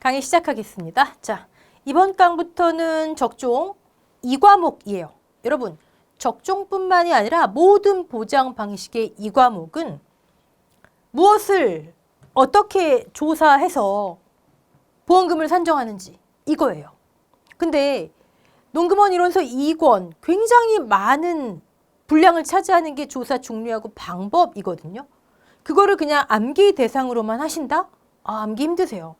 강의 시작하겠습니다. 자, 이번 강부터는 적종 2과목이에요. 여러분, 적종뿐만이 아니라 모든 보장 방식의 2과목은 무엇을 어떻게 조사해서 보험금을 산정하는지 이거예요. 근데 농금원 이론서 2권 굉장히 많은 분량을 차지하는 게 조사 종류하고 방법이거든요. 그거를 그냥 암기 대상으로만 하신다? 아, 암기 힘드세요.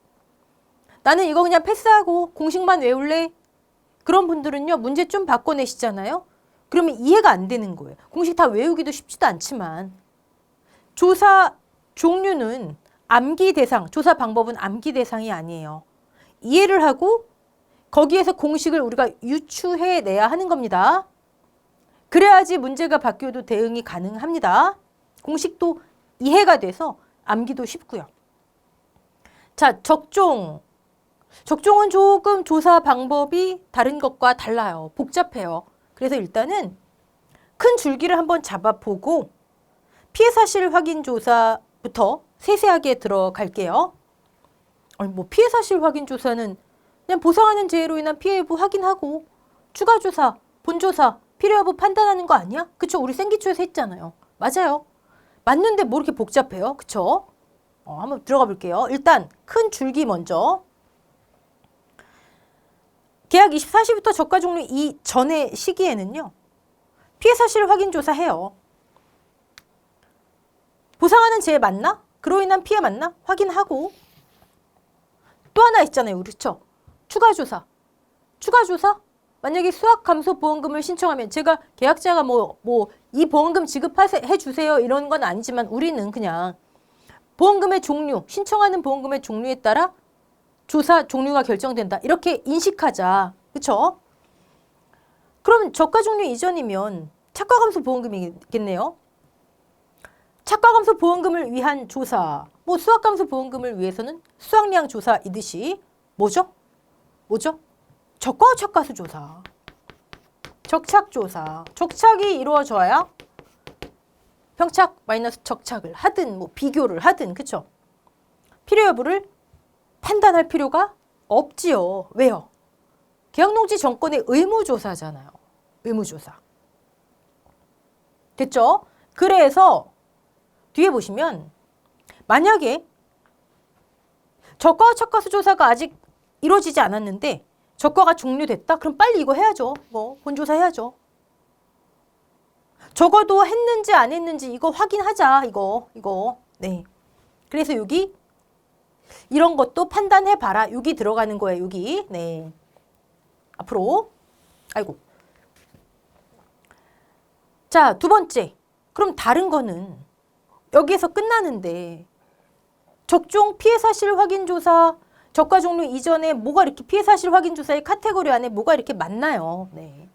나는 이거 그냥 패스하고 공식만 외울래? 그런 분들은요, 문제 좀 바꿔내시잖아요? 그러면 이해가 안 되는 거예요. 공식 다 외우기도 쉽지도 않지만. 조사 종류는 암기 대상, 조사 방법은 암기 대상이 아니에요. 이해를 하고 거기에서 공식을 우리가 유추해내야 하는 겁니다. 그래야지 문제가 바뀌어도 대응이 가능합니다. 공식도 이해가 돼서 암기도 쉽고요. 자, 적종은 조금 조사 방법이 다른 것과 달라요. 복잡해요. 그래서 일단은 큰 줄기를 한번 잡아보고 피해 사실 확인 조사부터 세세하게 들어갈게요. 뭐 피해 사실 확인 조사는 그냥 보상하는 재해로 인한 피해 여부 확인하고 추가 조사, 본조사, 필요 여부 판단하는 거 아니야? 그쵸? 우리 생기초에서 했잖아요. 맞아요. 맞는데 뭐 이렇게 복잡해요? 그쵸? 한번 들어가 볼게요. 일단 큰 줄기 먼저. 계약 24시부터 저가 종료 이전의 시기에는요. 피해 사실 확인 조사해요. 보상하는 재해 맞나? 그로 인한 피해 맞나? 확인하고 또 하나 있잖아요. 그렇죠? 추가 조사. 추가 조사? 만약에 수학 감소 보험금을 신청하면 제가 계약자가 이 보험금 지급해 주세요 이런 건 아니지만 우리는 그냥 보험금의 종류, 신청하는 보험금의 종류에 따라 조사 종류가 결정된다. 이렇게 인식하자. 그렇죠? 그럼 저가 종류 이전이면 차가 감소 보험금이겠네요. 차가 감소 보험금을 위한 조사. 수학 감소 보험금을 위해서는 수확량 조사이듯이 뭐죠? 적과차가수 조사. 적착 조사. 적착이 이루어져야 평착 마이너스 적착을 하든 비교를 하든 그쵸? 필요 여부를 판단할 필요가 없지요. 왜요? 계약농지 정권의 의무조사잖아요. 의무조사. 됐죠? 그래서 뒤에 보시면 만약에 적과와 착과수 조사가 아직 이루어지지 않았는데 적과가 종료됐다? 그럼 빨리 이거 해야죠. 본조사 해야죠. 적어도 했는지 안 했는지 이거 확인하자. 이거. 네. 그래서 여기 이런 것도 판단해봐라. 여기 들어가는 거예요. 여기. 네. 앞으로. 아이고. 자, 두 번째. 그럼 다른 거는 여기에서 끝나는데 적종 피해 사실 확인 조사 저가 종료 이전에 뭐가 이렇게 피해 사실 확인 조사의 카테고리 안에 뭐가 이렇게 많나요? 네.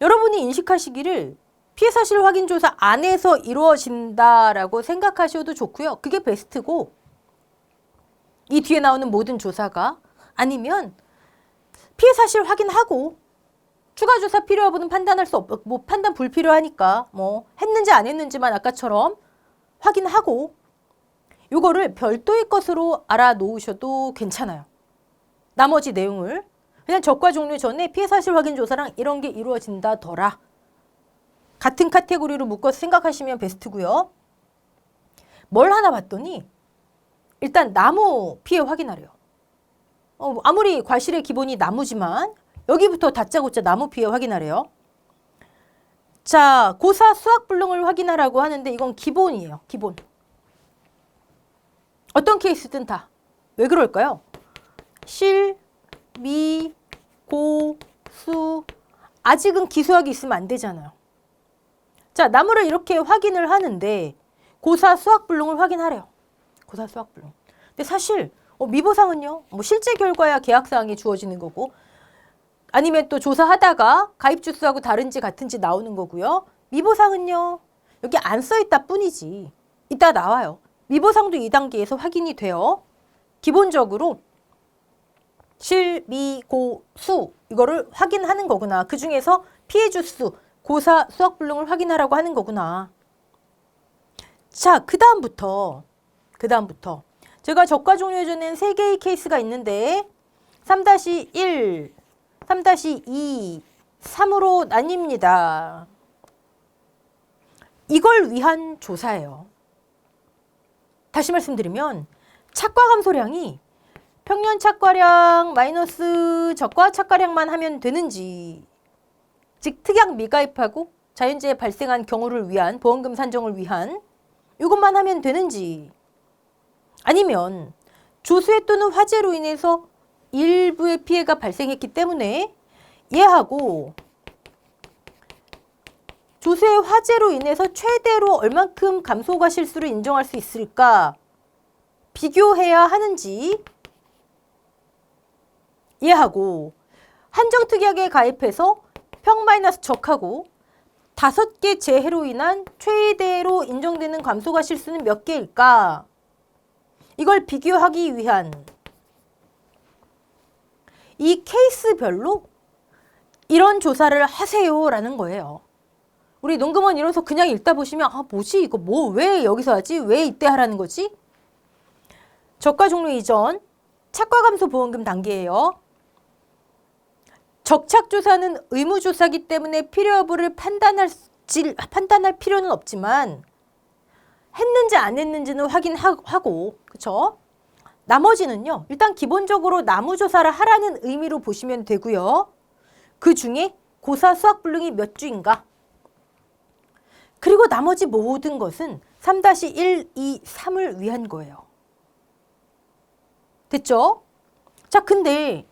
여러분이 인식하시기를 피해 사실 확인 조사 안에서 이루어진다라고 생각하셔도 좋고요. 그게 베스트고 이 뒤에 나오는 모든 조사가 아니면 피해 사실 확인하고 추가 조사 필요 여부는 판단할 수 없고 판단 불필요하니까 했는지 안 했는지만 아까처럼 확인하고 요거를 별도의 것으로 알아놓으셔도 괜찮아요. 나머지 내용을 그냥 적과 종료 전에 피해 사실 확인 조사랑 이런 게 이루어진다더라. 같은 카테고리로 묶어서 생각하시면 베스트고요. 뭘 하나 봤더니 일단 나무 피해 확인하래요. 아무리 과실의 기본이 나무지만 여기부터 다짜고짜 나무 피해 확인하래요. 자, 고사 수학 불능을 확인하라고 하는데 이건 기본이에요. 기본. 어떤 케이스든 다. 왜 그럴까요? 실, 미, 고, 수. 아직은 기수학이 있으면 안 되잖아요. 자, 나무를 이렇게 확인을 하는데 고사 수학 불능을 확인하래요. 고사 수학 불능. 근데 사실 미보상은요. 실제 결과야 계약사항이 주어지는 거고 아니면 또 조사하다가 가입 주수하고 다른지 같은지 나오는 거고요. 미보상은요. 여기 안 써있다 뿐이지. 이따 나와요. 미보상도 2단계에서 확인이 돼요. 기본적으로 실, 미, 고, 수 이거를 확인하는 거구나. 그중에서 피해 주수, 고사, 수학 불능을 확인하라고 하는 거구나. 자, 그 다음부터 제가 저가 종료 예전엔 3개의 케이스가 있는데 3-1, 3-2, 3으로 나뉩니다. 이걸 위한 조사예요. 다시 말씀드리면 착과 감소량이 평년 착과량 마이너스 적과 착과량만 하면 되는지, 즉 특약 미가입하고 자연재해 발생한 경우를 위한 보험금 산정을 위한 이것만 하면 되는지, 아니면 조수해 또는 화재로 인해서 일부의 피해가 발생했기 때문에 얘하고 조수의 화재로 인해서 최대로 얼만큼 감소가 실수를 인정할 수 있을까 비교해야 하는지, 얘하고 한정특약에 가입해서 평 마이너스 적하고 5개 재해로 인한 최대로 인정되는 감소가 실수는 몇 개일까? 이걸 비교하기 위한 이 케이스별로 이런 조사를 하세요라는 거예요. 우리 농금원 이론서 그냥 읽다 보시면 아 뭐지 이거 뭐 왜 여기서 하지? 왜 이때 하라는 거지? 저가 종료 이전 착과 감소 보험금 단계예요. 적착조사는 의무조사이기 때문에 필요 여부를 판단할 필요는 없지만 했는지 안 했는지는 확인하고, 그쵸? 나머지는요, 일단 기본적으로 나무조사를 하라는 의미로 보시면 되고요. 그 중에 고사 수학 불능이 몇 주인가? 그리고 나머지 모든 것은 3-1, 2, 3을 위한 거예요. 됐죠? 자, 근데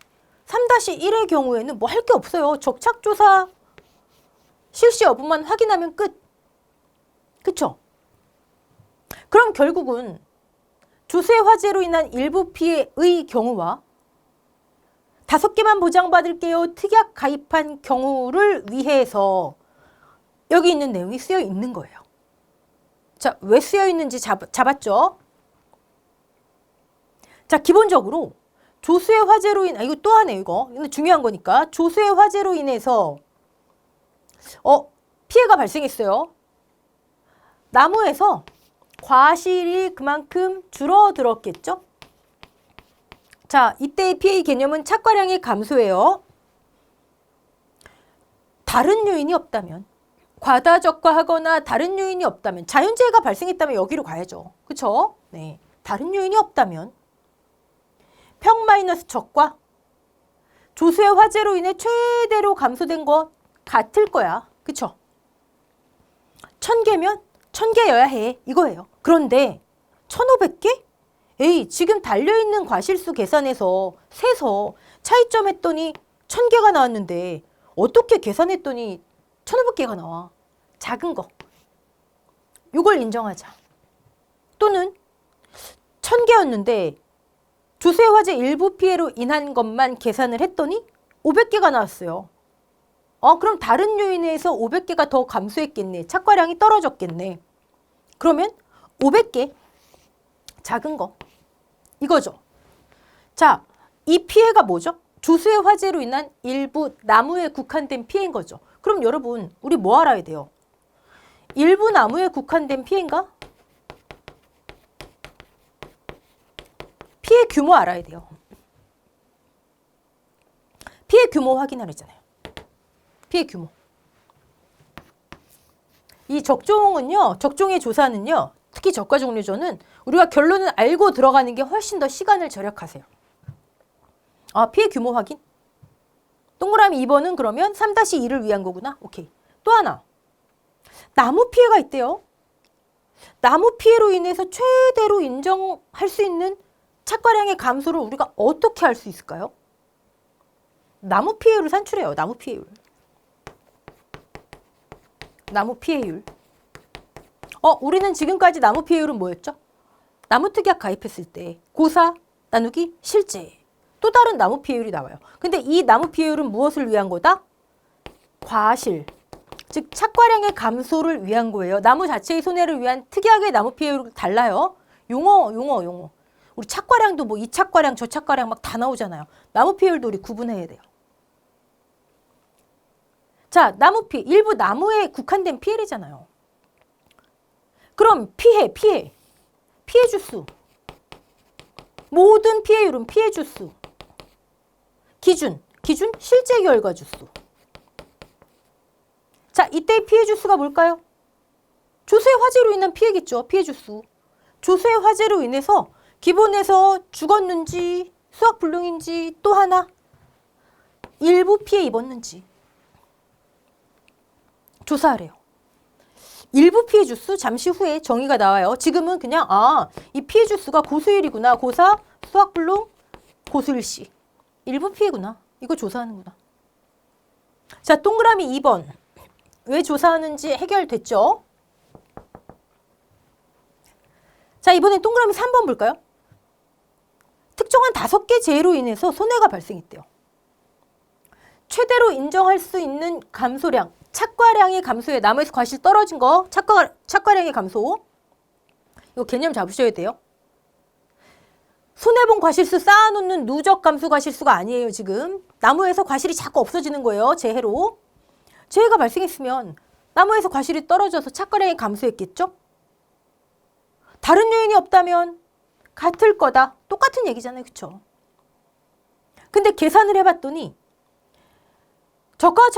3-1의 경우에는 뭐 할 게 없어요. 적착조사 실시 여부만 확인하면 끝. 그쵸? 그럼 결국은 조수의 화재로 인한 일부 피해의 경우와 5개만 보장받을게요. 특약 가입한 경우를 위해서 여기 있는 내용이 쓰여 있는 거예요. 자, 왜 쓰여 있는지 잡았죠? 자, 기본적으로 조수의 화재로 이거 또 하네, 이거 중요한 거니까. 조수의 화재로 인해서 피해가 발생했어요. 나무에서 과실이 그만큼 줄어들었겠죠? 자, 이때의 피해의 개념은 착과량의 감소예요. 다른 요인이 없다면, 과다적과하거나 다른 요인이 없다면, 자연재해가 발생했다면 여기로 가야죠. 그쵸? 네. 다른 요인이 없다면 평 마이너스 적과 조수의 화재로 인해 최대로 감소된 거 같을 거야. 그쵸? 1000개면 1000개여야 해. 이거예요. 그런데 1500개? 에이, 지금 달려있는 과실수 계산해서 세서 차이점 했더니 1000개가 나왔는데 어떻게 계산했더니 1500개가 나와. 작은 거. 이걸 인정하자. 또는 1000개였는데 조수의 화재 일부 피해로 인한 것만 계산을 했더니 500개가 나왔어요. 그럼 다른 요인에 의해서 500개가 더 감소했겠네. 착과량이 떨어졌겠네. 그러면 500개, 작은 거. 이거죠. 자, 이 피해가 뭐죠? 조수의 화재로 인한 일부 나무에 국한된 피해인 거죠. 그럼 여러분, 우리 뭐 알아야 돼요? 일부 나무에 국한된 피해인가? 피해 규모 알아야 돼요. 피해 규모 확인하랬잖아요. 피해 규모. 이 적종은요, 적종의 조사는요, 특히 저가 종료조는 우리가 결론을 알고 들어가는 게 훨씬 더 시간을 절약하세요. 피해 규모 확인. 동그라미 2번은 그러면 3-2를 위한 거구나. 오케이. 또 하나. 나무 피해가 있대요. 나무 피해로 인해서 최대로 인정할 수 있는 착과량의 감소를 우리가 어떻게 할 수 있을까요? 나무 피해율을 산출해요. 나무 피해율. 나무 피해율. 우리는 지금까지 나무 피해율은 뭐였죠? 나무 특약 가입했을 때 고사, 나누기, 실제. 또 다른 나무 피해율이 나와요. 근데 이 나무 피해율은 무엇을 위한 거다? 과실. 즉 착과량의 감소를 위한 거예요. 나무 자체의 손해를 위한 특약의 나무 피해율은 달라요. 용어. 우리 착과량도 뭐 이 착과량, 저 착과량 막 다 나오잖아요. 나무 피해율도 우리 구분해야 돼요. 자, 나무 피해. 일부 나무에 국한된 피해잖아요. 그럼 피해 주수. 모든 피해율은 피해 주수. 기준 실제 결과 주수. 자, 이때 피해 주수가 뭘까요? 조수의 화재로 인한 피해겠죠. 피해 주수. 조수의 화재로 인해서 기본에서 죽었는지 수학불능인지 또 하나 일부 피해 입었는지 조사하래요. 일부 피해 주수 잠시 후에 정의가 나와요. 지금은 그냥 이 피해 주수가 고수일이구나. 고사, 수학불능, 고수일시. 일부 피해구나. 이거 조사하는구나. 자, 동그라미 2번. 왜 조사하는지 해결됐죠? 자, 이번엔 동그라미 3번 볼까요? 특정한 5개 재해로 인해서 손해가 발생했대요. 최대로 인정할 수 있는 감소량, 착과량의 감소에 나무에서 과실 떨어진 거, 착과량의 감소. 이거 개념 잡으셔야 돼요. 손해본 과실수 쌓아놓는 누적 감소 과실수가 아니에요, 지금. 나무에서 과실이 자꾸 없어지는 거예요, 재해로. 재해가 발생했으면 나무에서 과실이 떨어져서 착과량이 감소했겠죠? 다른 요인이 없다면 같을 거다. 똑같은 얘기잖아요, 그쵸? 근데 계산을 해봤더니 저가와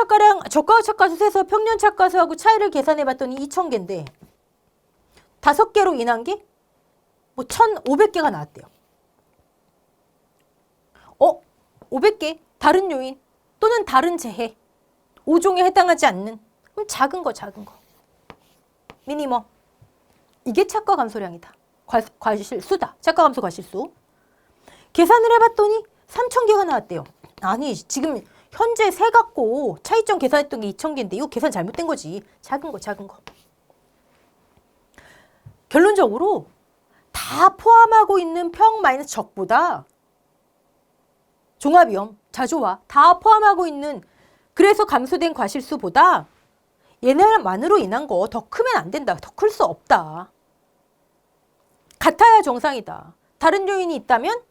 착과수에서 평년 착과수하고 차이를 계산해봤더니 2,000개인데 5개로 인한 게 뭐 1,500개가 나왔대요. 500개 다른 요인 또는 다른 재해 5종에 해당하지 않는 그럼 작은 거 미니멈. 이게 착과 감소량이다. 과실수다. 착과 감소 과실수. 계산을 해봤더니 3,000개가 나왔대요. 아니 지금 현재 세 갖고 차이점 계산했던 게 2,000개인데 이거 계산 잘못된 거지. 작은 거. 결론적으로 다 포함하고 있는 평 마이너스 적보다 종합위험, 자조와 다 포함하고 있는 그래서 감소된 과실수보다 얘네만으로 인한 거 더 크면 안 된다. 더 클 수 없다. 같아야 정상이다. 다른 요인이 있다면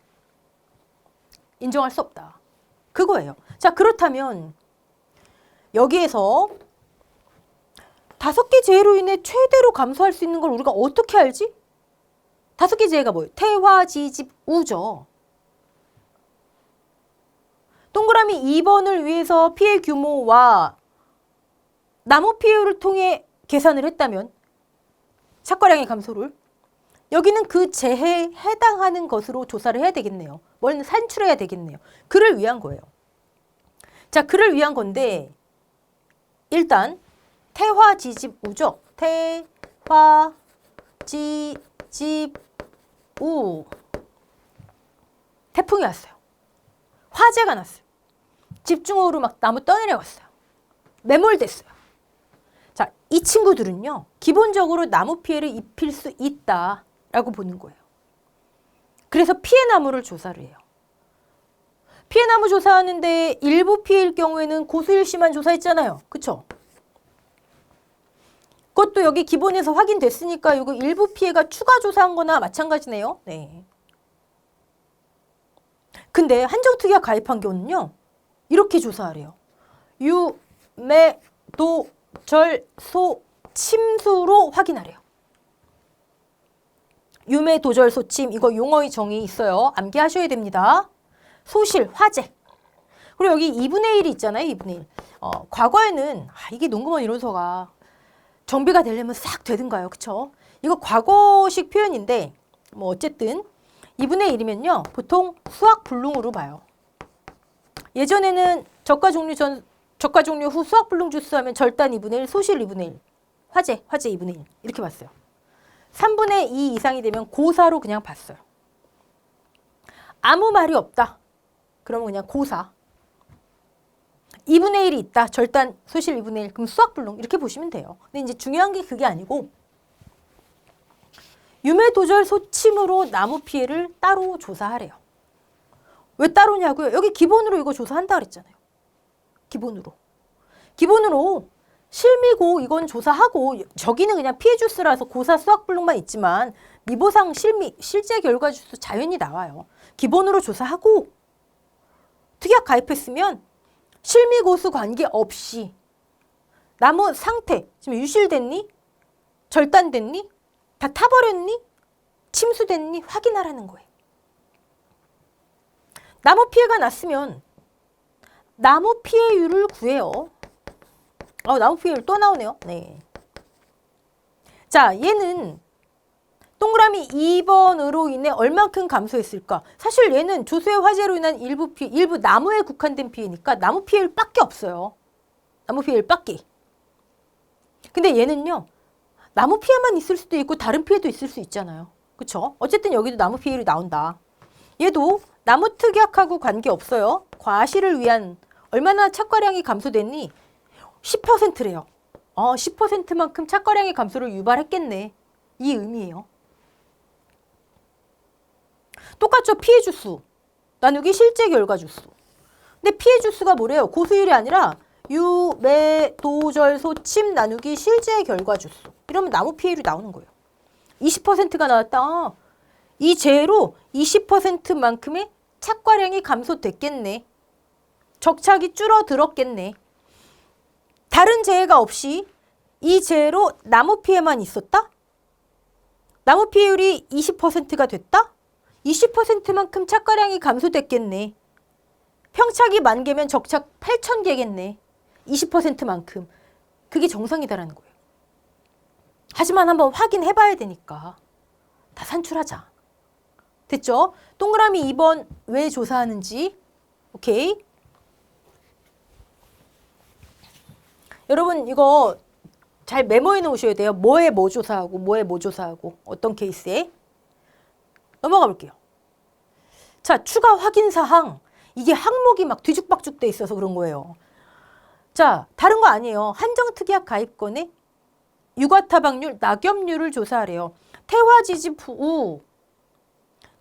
인정할 수 없다. 그거예요. 자, 그렇다면 여기에서 5개 재해로 인해 최대로 감소할 수 있는 걸 우리가 어떻게 알지? 5개 재해가 뭐예요? 태화, 지집, 우죠. 동그라미 2번을 위해서 피해 규모와 나무 피해율을 통해 계산을 했다면 착과량의 감소를 여기는 그 재해에 해당하는 것으로 조사를 해야 되겠네요. 뭘 산출해야 되겠네요. 그를 위한 거예요. 자, 그를 위한 건데 일단 태화, 지집, 우죠. 태화, 지집, 우. 태풍이 왔어요. 화재가 났어요. 집중호우로 막 나무 떠내려갔어요. 매몰됐어요. 자, 이 친구들은요. 기본적으로 나무 피해를 입힐 수 있다라고 보는 거예요. 그래서 피해 나무를 조사를 해요. 피해 나무 조사하는데 일부 피해일 경우에는 고수일시만 조사했잖아요. 그쵸? 그것도 여기 기본에서 확인됐으니까 이거 일부 피해가 추가 조사한 거나 마찬가지네요. 네. 근데 한정특약 가입한 경우는요. 이렇게 조사하래요. 유, 매, 도, 절, 소, 침수로 확인하래요. 유매, 도절, 소침 이거 용어의 정의 있어요. 암기하셔야 됩니다. 소실, 화재. 그리고 여기 2분의 1이 있잖아요. 2분의 1. 과거에는 이게 농구먼 이론서가 정비가 되려면 싹 되든가요. 그쵸? 이거 과거식 표현인데 뭐 어쨌든 2분의 1이면요. 보통 수학 불능으로 봐요. 예전에는 저가 종류 후 수학 불능 주수 하면 절단 2분의 1, 소실 2분의 1, 화재 2분의 1 이렇게 봤어요. 3분의 2 이상이 되면 고사로 그냥 봤어요. 아무 말이 없다. 그러면 그냥 고사. 2분의 1이 있다. 절단, 소실 2분의 1. 그럼 수학 불능 이렇게 보시면 돼요. 근데 이제 중요한 게 그게 아니고 유매, 도절, 소침으로 나무 피해를 따로 조사하래요. 왜 따로냐고요? 여기 기본으로 이거 조사한다 그랬잖아요. 기본으로 실미고 이건 조사하고 저기는 그냥 피해 주수라서 고사 수학 불능만 있지만 미보상 실제 결과 주수 자연히 나와요. 기본으로 조사하고 특약 가입했으면 실미고수 관계없이 나무 상태 지금 유실됐니? 절단됐니? 다 타버렸니? 침수됐니? 확인하라는 거예요. 나무 피해가 났으면 나무 피해율을 구해요. 나무 피해율 또 나오네요. 네. 자, 얘는 동그라미 2번으로 인해 얼만큼 감소했을까? 사실 얘는 조수의 화재로 인한 일부 피해, 일부 나무에 국한된 피해니까 나무 피해율밖에 없어요. 나무 피해율밖에. 근데 얘는요. 나무 피해만 있을 수도 있고 다른 피해도 있을 수 있잖아요. 그쵸? 어쨌든 여기도 나무 피해율이 나온다. 얘도 나무 특약하고 관계없어요. 과실을 위한 얼마나 착과량이 감소됐니? 10%래요. 10%만큼 착과량의 감소를 유발했겠네. 이 의미예요. 똑같죠. 피해 주수 나누기 실제 결과 주수. 근데 피해 주수가 뭐래요? 고수율이 아니라 유매도절소 침 나누기 실제 결과 주수. 이러면 나무 피해율이 나오는 거예요. 20%가 나왔다. 이 재해로 20%만큼의 착과량이 감소됐겠네. 적착이 줄어들었겠네. 다른 재해가 없이 이 재해로 나무 피해만 있었다? 나무 피해율이 20%가 됐다? 20%만큼 착과량이 감소됐겠네. 평착이 10,000개면 적착 8,000개겠네. 20%만큼. 그게 정상이다라는 거예요. 하지만 한번 확인해 봐야 되니까 다 산출하자. 됐죠? 동그라미 2번 왜 조사하는지. 오케이. 여러분 이거 잘 메모해 놓으셔야 돼요. 뭐에 뭐 조사하고 뭐에 뭐 조사하고 어떤 케이스에. 넘어가 볼게요. 자, 추가 확인 사항. 이게 항목이 막 뒤죽박죽 돼 있어서 그런 거예요. 자, 다른 거 아니에요. 한정특약 가입권의 유가타박률, 낙엽률을 조사하래요. 태화지집 후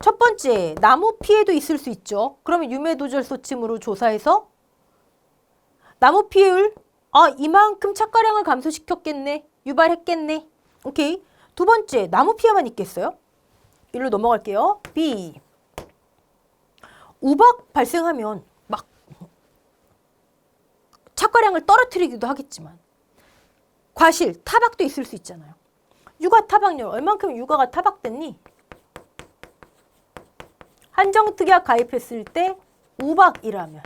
첫 번째, 나무 피해도 있을 수 있죠. 그러면 유매도절소침으로 조사해서 나무 피해율, 이만큼 착과량을 감소시켰겠네. 유발했겠네. 오케이. 두 번째, 나무 피해만 있겠어요? 일로 넘어갈게요. B. 우박 발생하면 막 착과량을 떨어뜨리기도 하겠지만 과실, 타박도 있을 수 있잖아요. 유가 타박률, 얼만큼 유가가 타박됐니? 한정특약 가입했을 때 우박이라면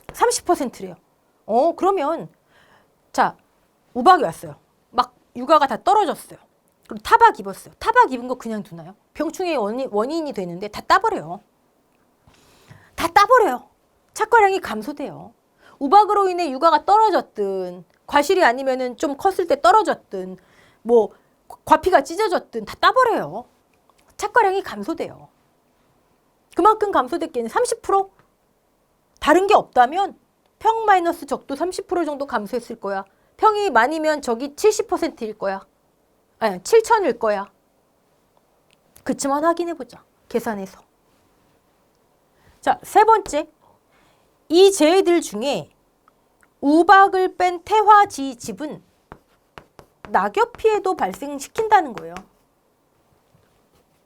30%래요. 그러면 자, 우박이 왔어요. 막 유가가 다 떨어졌어요. 그럼 타박 입었어요. 타박 입은 거 그냥 두나요? 병충해의 원인이 되는데 다 따버려요. 다 따버려요. 착과량이 감소돼요. 우박으로 인해 유가가 떨어졌든 과실이 아니면은 좀 컸을 때 떨어졌든 뭐 과피가 찢어졌든 다 따버려요. 착과량이 감소돼요. 그만큼 감소됐겠니? 30%? 다른 게 없다면 평 마이너스 적도 30% 정도 감소했을 거야. 평이 많으면 저기 70%일 거야. 아니, 7,000일 거야. 그치만 확인해보자. 계산해서. 자, 세 번째. 이 재해들 중에 우박을 뺀 태화지집은 낙엽 피해도 발생시킨다는 거예요.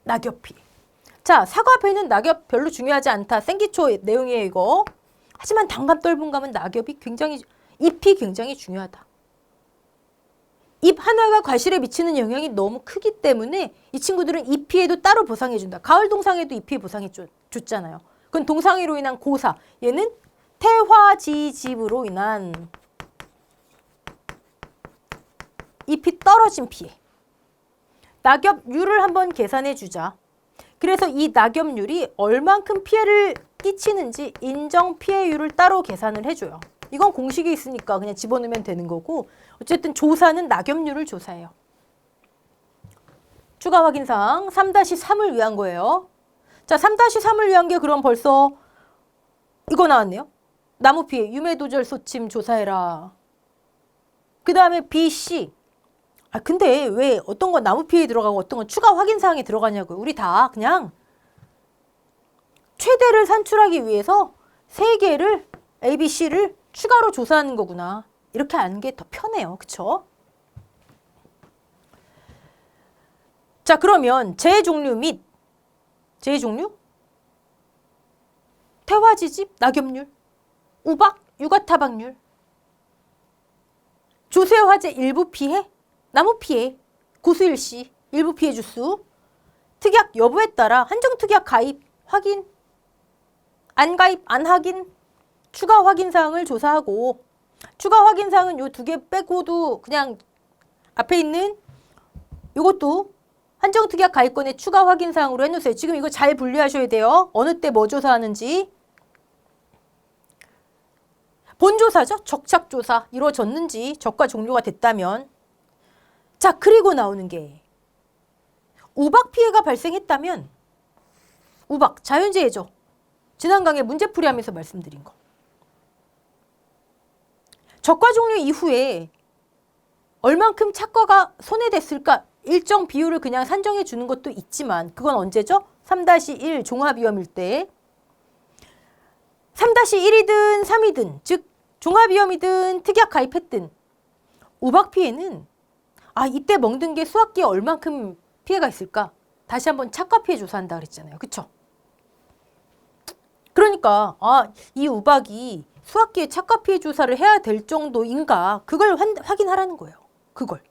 낙엽 피해. 자, 사과배는 낙엽 별로 중요하지 않다. 생기초 내용이에요, 이거. 하지만 단감 떫은감은 낙엽이 잎이 굉장히 중요하다. 잎 하나가 과실에 미치는 영향이 너무 크기 때문에 이 친구들은 잎 피해도 따로 보상해준다. 가을 동상에도 잎 피해 보상해줬잖아요. 그건 동상해로 인한 고사. 얘는 태화지집으로 인한 잎이 떨어진 피해. 낙엽률을 한번 계산해 주자. 그래서 이 낙엽률이 얼만큼 피해를 끼치는지 인정 피해율을 따로 계산을 해줘요. 이건 공식이 있으니까 그냥 집어넣으면 되는 거고 어쨌든 조사는 낙엽률을 조사해요. 추가 확인사항 3-3을 위한 거예요. 자, 3-3을 위한 게 그럼 벌써 이거 나왔네요. 나무 피해, 유매도절소침 조사해라. 그 다음에 B, C. 근데 왜 어떤 건 나무 피해에 들어가고 어떤 건 추가 확인 사항에 들어가냐고요. 우리 다 그냥 최대를 산출하기 위해서 3개를 A, B, C를 추가로 조사하는 거구나. 이렇게 아는 게 더 편해요. 그쵸? 자, 그러면 재해 종류 및 재해 종류? 태화지집, 낙엽률, 우박, 유가타박률, 조수의 화재 일부 피해, 나무 피해, 고수일시, 일부 피해 주수, 특약 여부에 따라 한정특약 가입, 확인, 안 가입, 안 확인, 추가 확인 사항을 조사하고 추가 확인 사항은 요 두 개 빼고도 그냥 앞에 있는 요것도 한정특약 가입권의 추가 확인 사항으로 해놓으세요. 지금 이거 잘 분리하셔야 돼요. 어느 때 뭐 조사하는지. 본조사죠. 적착조사 이루어졌는지 적과 종료가 됐다면. 자, 그리고 나오는 게 우박 피해가 발생했다면 우박, 자연재해죠. 지난 강의 문제풀이 하면서 말씀드린 거. 적과 종료 이후에 얼만큼 착과가 손해됐을까? 일정 비율을 그냥 산정해 주는 것도 있지만 그건 언제죠? 3-1 종합위험일 때 3-1이든 3이든 즉 종합위험이든 특약 가입했든 우박 피해는 이때 먹는 게 수학기에 얼만큼 피해가 있을까? 다시 한번 착과 피해 조사한다 그랬잖아요. 그쵸? 그러니까 이 우박이 수학기에 착과 피해 조사를 해야 될 정도인가 그걸 확인하라는 거예요. 그걸.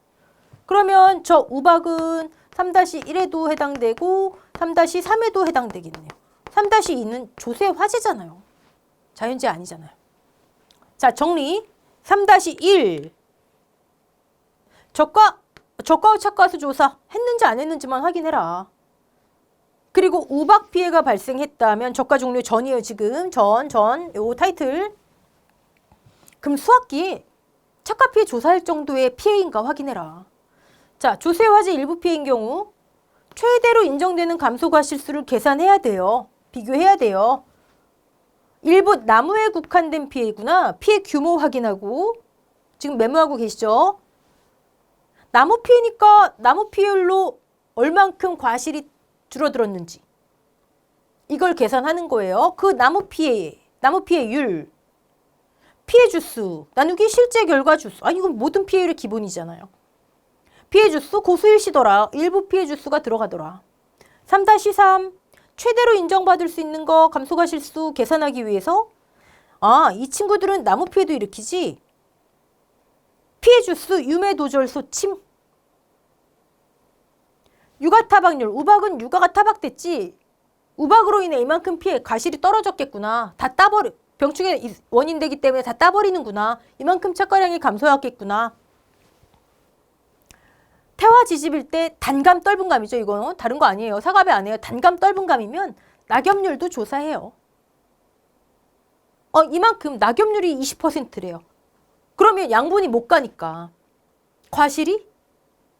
그러면 저 우박은 3-1에도 해당되고 3-3에도 해당되겠네요. 3-2는 조세 화재잖아요. 자연재해 아니잖아요. 자, 정리. 3-1 적과와 착과수 조사 했는지 안 했는지만 확인해라. 그리고 우박 피해가 발생했다면 적과 종료 전이에요. 지금 요 타이틀. 그럼 수학기에 착과 피해 조사할 정도의 피해인가 확인해라. 자, 조세 화재 일부 피해인 경우 최대로 인정되는 감소가 실수를 계산해야 돼요. 비교해야 돼요. 일부 나무에 국한된 피해구나. 피해 규모 확인하고 지금 메모하고 계시죠? 나무 피해니까 나무 피해율로 얼만큼 과실이 줄어들었는지 이걸 계산하는 거예요. 그 나무 피해율, 피해 주수, 나누기 실제 결과 주수. 이건 모든 피해율의 기본이잖아요. 피해 주수 고수일시더라. 일부 피해 주수가 들어가더라. 3-3 최대로 인정받을 수 있는 거 감소가 실수 계산하기 위해서 이 친구들은 나무 피해도 일으키지 피해 주수 유매도절소 침 육아 타박률 우박은 육아가 타박됐지 우박으로 인해 이만큼 피해 과실이 떨어졌겠구나. 다 따버려 병충해 원인 되기 때문에 다 따버리는구나. 이만큼 착과량이 감소했겠구나. 태화 지집일 때 단감 떫은감이죠. 이거는 다른 거 아니에요. 사과배 아니에요. 단감 떫은감이면 낙엽률도 조사해요. 이만큼 낙엽률이 20%래요. 그러면 양분이 못 가니까 과실이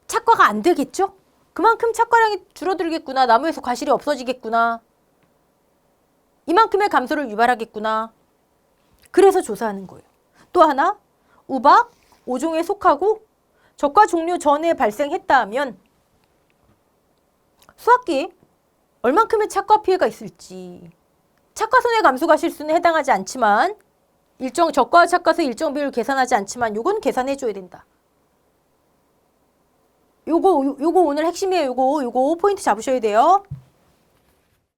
착과가 안 되겠죠? 그만큼 착과량이 줄어들겠구나. 나무에서 과실이 없어지겠구나. 이만큼의 감소를 유발하겠구나. 그래서 조사하는 거예요. 또 하나, 우박 5종에 속하고 적과 종료 전에 발생했다 하면 수학기에 얼만큼의 착과 피해가 있을지 착과 손해 감소가 실수는 해당하지 않지만 적과와 착과서 일정 비율 계산하지 않지만 요건 계산해 줘야 된다. 요거 오늘 핵심이에요. 요거 포인트 잡으셔야 돼요.